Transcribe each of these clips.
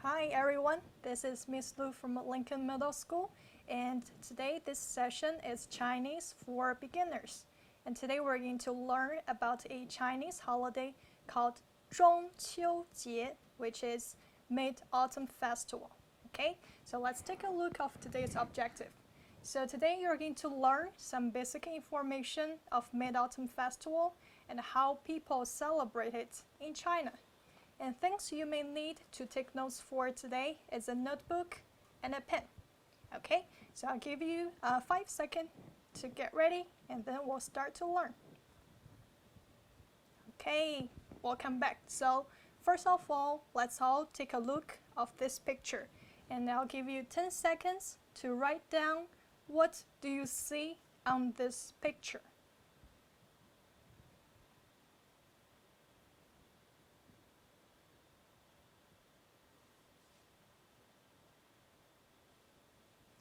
Hi everyone, this is Miss Lu from Lincoln Middle School, and today this session is Chinese for beginners. And today we're going to learn about a Chinese holiday called 中秋节, which is Mid-Autumn Festival. Okay, so let's take a look of today's objective. So today you're going to learn some basic information of Mid-Autumn Festival and how people celebrate it in China. And things you may need to take notes for today is a notebook and a pen. Okay, so I'll give you 5 seconds to get ready and then we'll start to learn. Okay, welcome back. So first of all, let's all take a look of this picture and I'll give you 10 seconds to write down what do you see on this picture.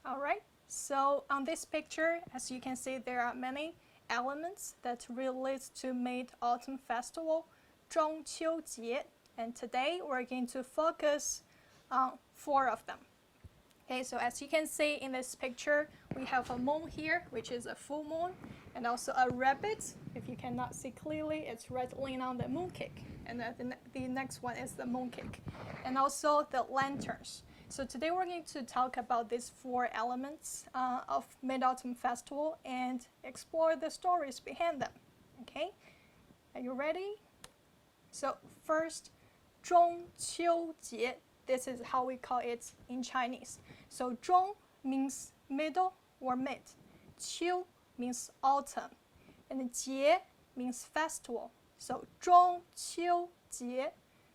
Alright, so on this picture, as you can see, there are many elements that relate to Mid-Autumn Festival, 中秋节, and today we're going to focus on 4 of them. Okay, so as you can see in this picture, we have a moon here, which is a full moon, and also a rabbit. If you cannot see clearly, it's rattling on the mooncake, and the next one is the mooncake, and also the lanterns. So today we're going to talk about these 4 elements of Mid-Autumn Festival and explore the stories behind them. Okay, are you ready? So first, 中秋节. This is how we call it in Chinese. So 中 means middle or mid. 秋 means autumn. And 节 means festival. So 中秋节.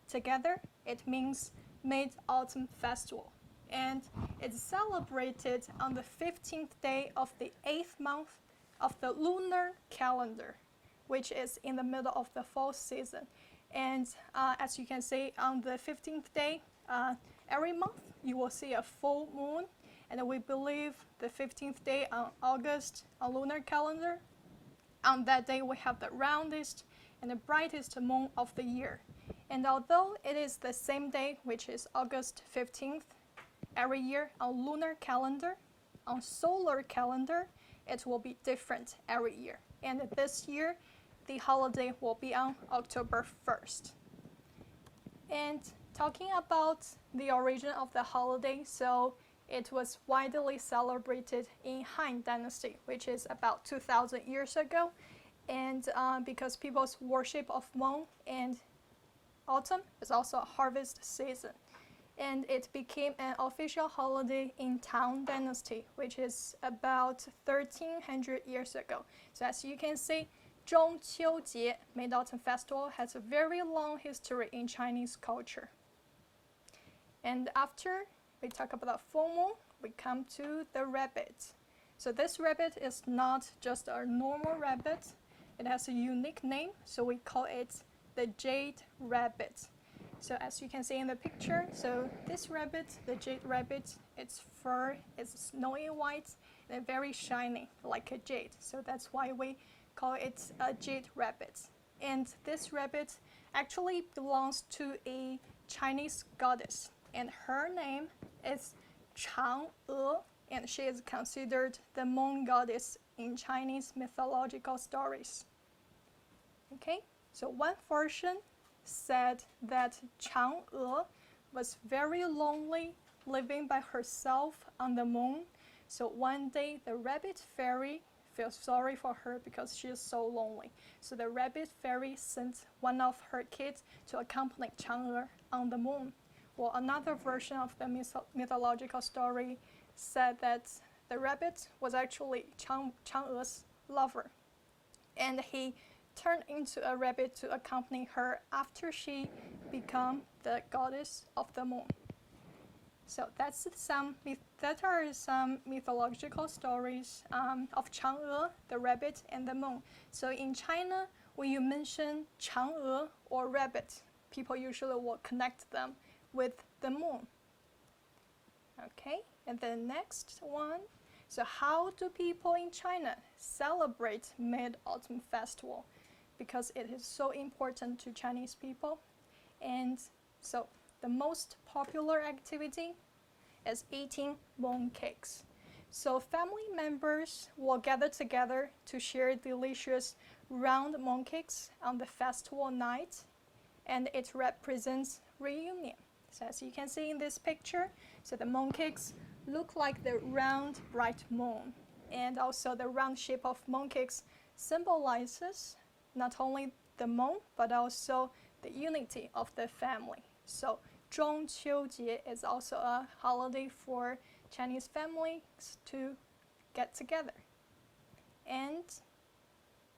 Together, it means Mid-Autumn Festival. And it's celebrated on the 15th day of the 8th month of the lunar calendar, which is in the middle of the fall season. And as you can see, on the 15th day, every month you will see a full moon. And we believe the 15th day on August on lunar calendar, on that day we have the roundest and the brightest moon of the year. And although it is the same day, which is August 15th, every year on lunar calendar, on solar calendar, it will be different every year. And this year, the holiday will be on October 1st. And talking about the origin of the holiday, so it was widely celebrated in Han Dynasty, which is about 2,000 years ago. And because people's worship of moon and autumn is also a harvest season. And it became an official holiday in Tang Dynasty, which is about 1,300 years ago. So as you can see, 中秋节, Mid-Autumn Festival, has a very long history in Chinese culture. And after we talk about full moon, we come to the rabbit. So this rabbit is not just a normal rabbit. It has a unique name, so we call it the jade rabbit. So as you can see in the picture, so this rabbit, the jade rabbit, its fur is snowy white and very shiny like a jade. So that's why we call it a jade rabbit. And this rabbit actually belongs to a Chinese goddess, and her name is Chang'e, and she is considered the moon goddess in Chinese mythological stories. Okay, so one version said that Chang'e was very lonely, living by herself on the moon. So one day the rabbit fairy feels sorry for her because she is so lonely. So the rabbit fairy sent one of her kids to accompany Chang'e on the moon. Well, another version of the mythological story said that the rabbit was actually Chang'e's lover, and he turned into a rabbit to accompany her after she became the goddess of the moon. So that are some mythological stories of Chang'e, the rabbit, and the moon. So in China, when you mention Chang'e or rabbit, people usually will connect them with the moon. Okay, and the next one. So how do people in China celebrate Mid-Autumn Festival? Because it is so important to Chinese people. And so the most popular activity is eating mooncakes. So family members will gather together to share delicious round mooncakes on the festival night, and it represents reunion. So as you can see in this picture, so the mooncakes look like the round bright moon, and also the round shape of mooncakes symbolizes not only the moon but also the unity of the family. So 中秋节 is also a holiday for Chinese families to get together. And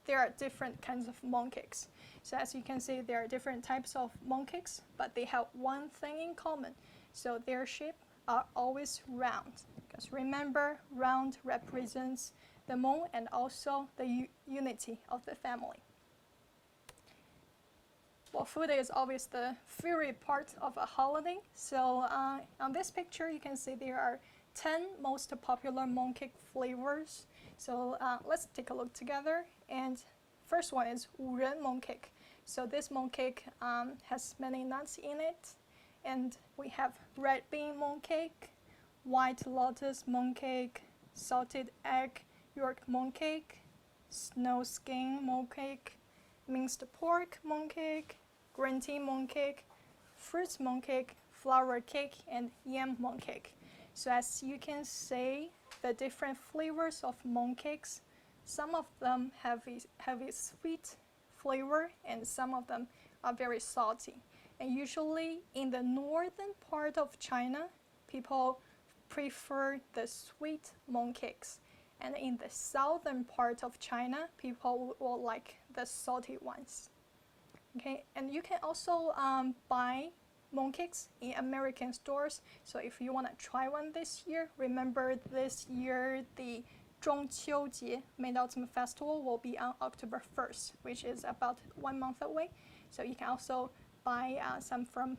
there are different kinds of mooncakes. So as you can see, there are different types of mooncakes, but they have one thing in common. So their shape are always round. Because remember, round represents the moon and also the unity of the family. Well, food is always the favorite part of a holiday. So on this picture, you can see there are 10 most popular mooncake flavors. So let's take a look together. And first one is 五仁 mooncake. So this mooncake has many nuts in it. And we have red bean mooncake, white lotus mooncake, salted egg York mooncake, snow skin mooncake, minced pork mooncake, green tea mooncake, fruit mooncake, flour cake, and yam mooncake. So as you can see, the different flavors of mooncakes, some of them have a sweet flavor and some of them are very salty. And usually in the northern part of China, people prefer the sweet mooncakes. And in the southern part of China, people will like the salty ones. Okay, and you can also buy mooncakes in American stores. So if you want to try one this year, remember this year the 中秋节 Mid-Autumn Festival will be on October 1st, which is about 1 month away. So you can also buy some from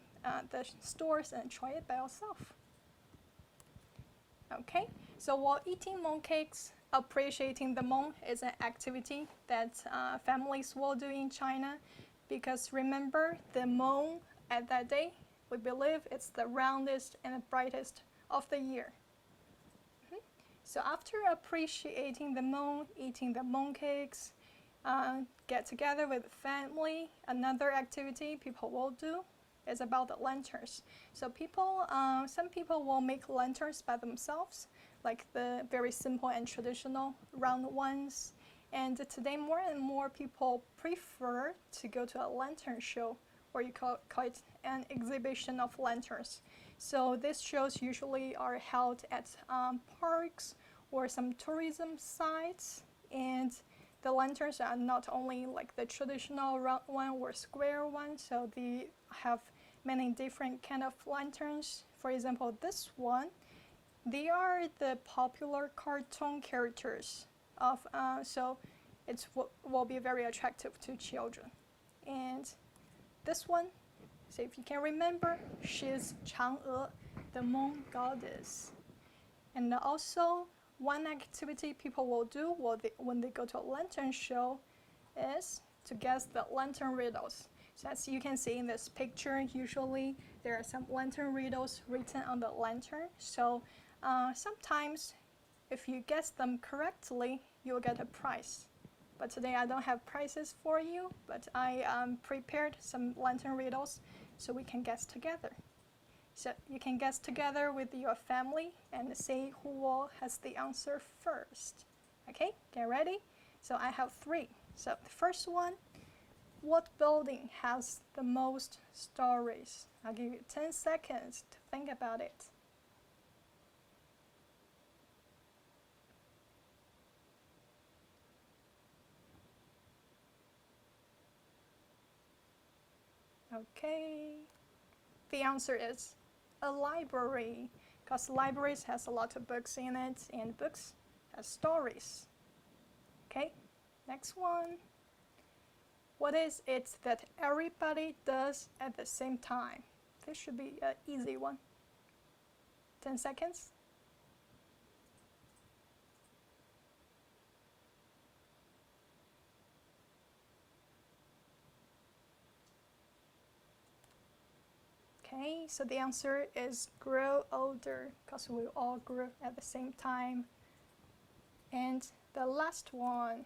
the stores and try it by yourself. Okay, so while eating mooncakes, appreciating the moon is an activity that families will do in China, because remember, the moon at that day, we believe it's the roundest and brightest of the year. So after appreciating the moon, eating the mooncakes, get together with family, another activity people will do is about the lanterns. So some people will make lanterns by themselves, like the very simple and traditional round ones. And today more and more people prefer to go to a lantern show, or you call it an exhibition of lanterns. So these shows usually are held at parks or some tourism sites, and the lanterns are not only like the traditional round one or square one, so they have many different kind of lanterns. For example, this one, they are the popular cartoon characters of, so it will be very attractive to children. And this one, so if you can remember, she's Chang'e, the moon goddess. And also, one activity people will do when they go to a lantern show is to guess the lantern riddles. So as you can see in this picture, usually there are some lantern riddles written on the lantern. So sometimes if you guess them correctly, you'll get a prize. But today I don't have prizes for you, but I prepared some lantern riddles so we can guess together. So you can guess together with your family and see who has the answer first. Okay, get ready? So I have 3. So the first one, what building has the most stories? I'll give you 10 seconds to think about it. Okay, the answer is a library, because libraries has a lot of books in it, and books has stories. Okay, next one. What is it that everybody does at the same time? This should be an easy one. 10 seconds. Okay, so the answer is grow older because we all grew at the same time. And the last one,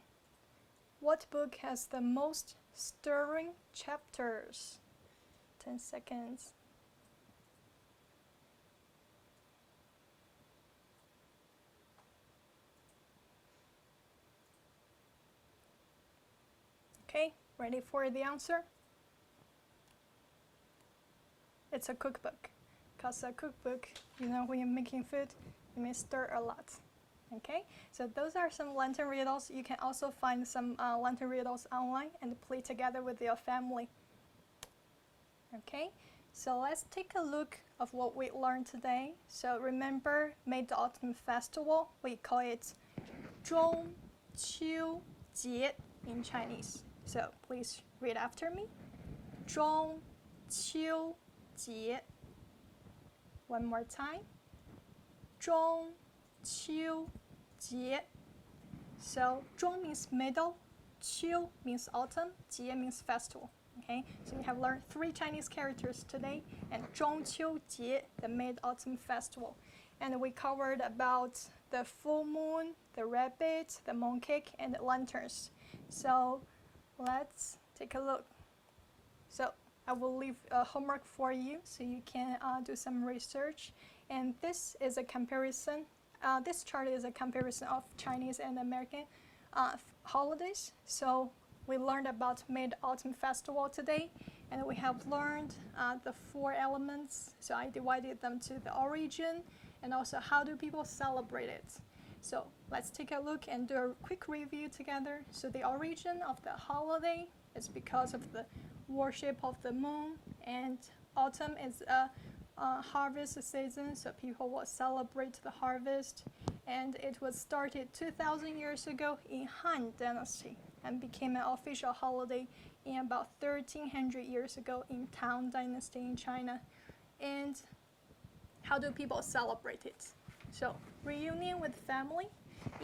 what book has the most stirring chapters? 10 seconds. Okay, ready for the answer? It's a cookbook, because a cookbook, when you're making food, you may stir a lot. Okay, so those are some lantern riddles. You can also find some lantern riddles online and play together with your family. Okay, so let's take a look of what we learned today. So remember, Mid-Autumn Festival, we call it 中秋节 in Chinese. So please read after me. 中秋节. One more time. 中秋节. So 中 means middle, 秋 means autumn, 节 means festival. Okay, so we have learned 3 Chinese characters today, and 中秋节, the Mid-Autumn Festival. And we covered about the full moon, the rabbit, the mooncake, and the lanterns. So let's take a look. So I will leave a homework for you so you can do some research. And this is a comparison. This chart is a comparison of Chinese and American holidays. So we learned about Mid-Autumn Festival today, and we have learned the 4 elements. So I divided them to the origin and also how do people celebrate it. So let's take a look and do a quick review together. So the origin of the holiday is because of the worship of the moon, and autumn is a harvest season, so people will celebrate the harvest. And it was started 2,000 years ago in Han Dynasty and became an official holiday in about 1,300 years ago in Tang Dynasty in China. And how do people celebrate it? So reunion with family,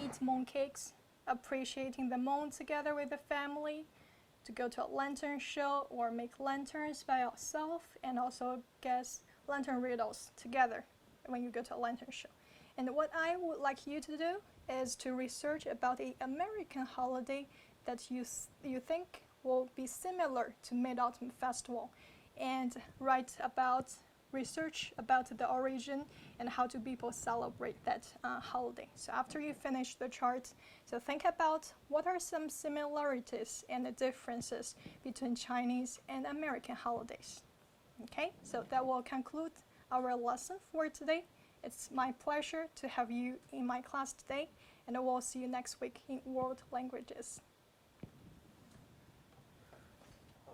eat mooncakes, appreciating the moon together with the family, to go to a lantern show or make lanterns by yourself, and also guess lantern riddles together when you go to a lantern show. And what I would like you to do is to research about an American holiday that you think will be similar to Mid-Autumn Festival, and write about research about the origin and how do people celebrate that holiday. So after you finish the chart, so think about what are some similarities and the differences between Chinese and American holidays. Okay, so that will conclude our lesson for today. It's my pleasure to have you in my class today, and I will see you next week in World Languages.